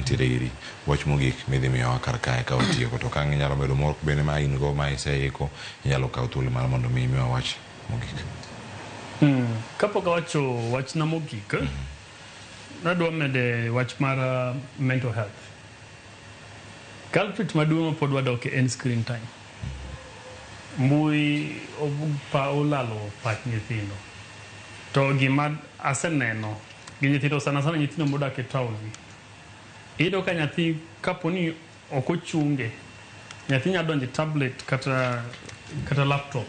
mantiere iri. Wach mogik midhi miyowa kar kae ka watieko, to kang' inyalo bedo moro bende ma in go ma iseiko, inyalo kawo thuolo mar mondo mi imiwa wach mogik. Kapok awacho wachna mogik, nadwa mede wach mar mental health. Culprit maduong' pod wadoke en screen time. Mbui olalo pach nyithindo. To gima aseneno gi nyithindo sana nyithindo modak e town. Iyudo ka nyathi kaponi ok ochunge, nyathi nyalo donjo e tablet kata laptop.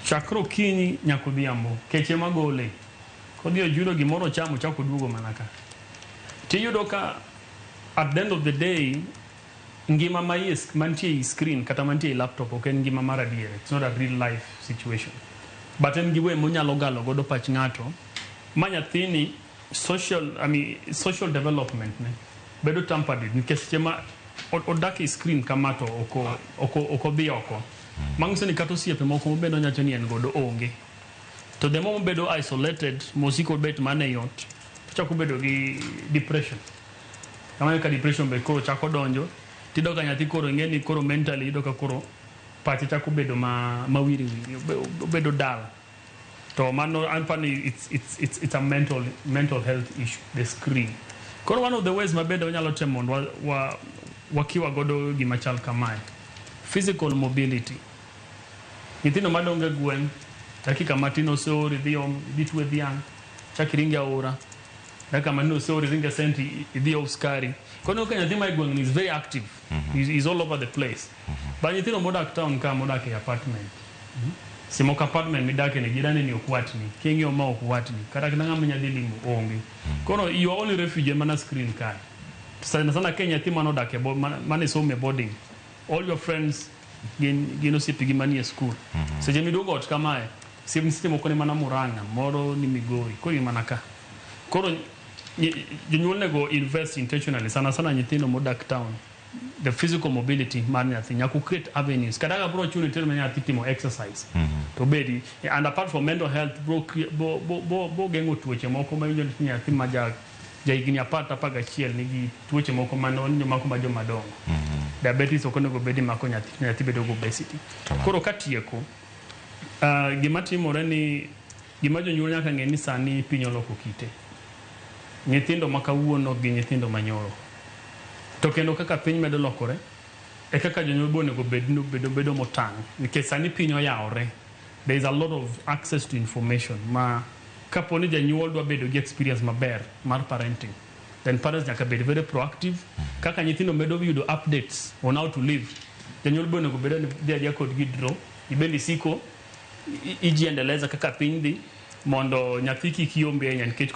Chakro okinyi nyaka odhiambo, keche magole. Kodhi ojudo gimoro chamo chako duogo mana ka. Tiyudo ka at the end of the day, ngima mantie screen kata mantie laptop ok en ngima mar adier. It's not a real life situation. But en giwe monyalo galo godo pach ng'ato. Ma nyathini social development ne bedo tampered nikech chema odak e screen kamato oko dhi oko. Mangiso ni kata osiepe moko mobedo nyacho ni en godo onge. To the moment bedo isolated, mosiko bet mane yot, chako bedo gi depression. Kama ka depression be koro chako donjo, tido ka nyathi koro ngeni koro mentally ido ka koro pache chako bedo mawiri bedo dal. To mano anpani it's a mental health issue, the screen. Koro one of the ways mabedo nyalo temo wakiwa godo gima chal kamae. Physical mobility. Nyithindo madonge gweng, dakika matin oseori dhi tuwe dhiang', chaki ringi aora. Dakika matin oseori ringi senti idhi uskari. Kono ka nyathi ma gweng is very active. He's all over the place. But nyithindo modak town ka modak e apartment. Simo ka apartment midake ne jirani ni okwatni, kingi oma okwatni, kata kinanga mnyadhi limo onge. Kono you are only refugee mana screen kai. Sana Kenya nyathi manodak e mane some boarding. All your friends gino sipi gimani e school. Seje miduogo ot kamae, sisi moko ni mana Murang'a, moro ni Migori, kori mana ka. Koro jonyuol nego invest intentionally sana nyithindo modak town. The physical mobility mar nyathi nyaka create avenues. Kata ka bro chuni tell me nyathi timo exercise. To bedi and apart from mental health bo gengo tuoche moko ma winjo ni nyathi ma jaigini apata paga chiel nigi tuoche moko manonyo mako ma joma dongo. Diabetes okonego bedi mako nyathi bedo go obesity. Koro katieko gima timore ni gima jonyuol nyaka ng'e ni sani piny oloko kite. Nyithindo makawuono gi nyithindo manyoro. To kendo kaka piny medo lokore e kaka jonyuol bonego bedo motang' nikech sani piny oyawore. There is a lot of access to information ma kaponi janyuol dwa bedo gi experience maber mar parenting, then parents nyaka bed very proactive. Kaka nyithindo medo yudo updates on how to live, janyuol bonego bedo ni dia kod gidro ibendi siko ijiendeleza kaka piny dhi mondo nyathi kik yombe nikech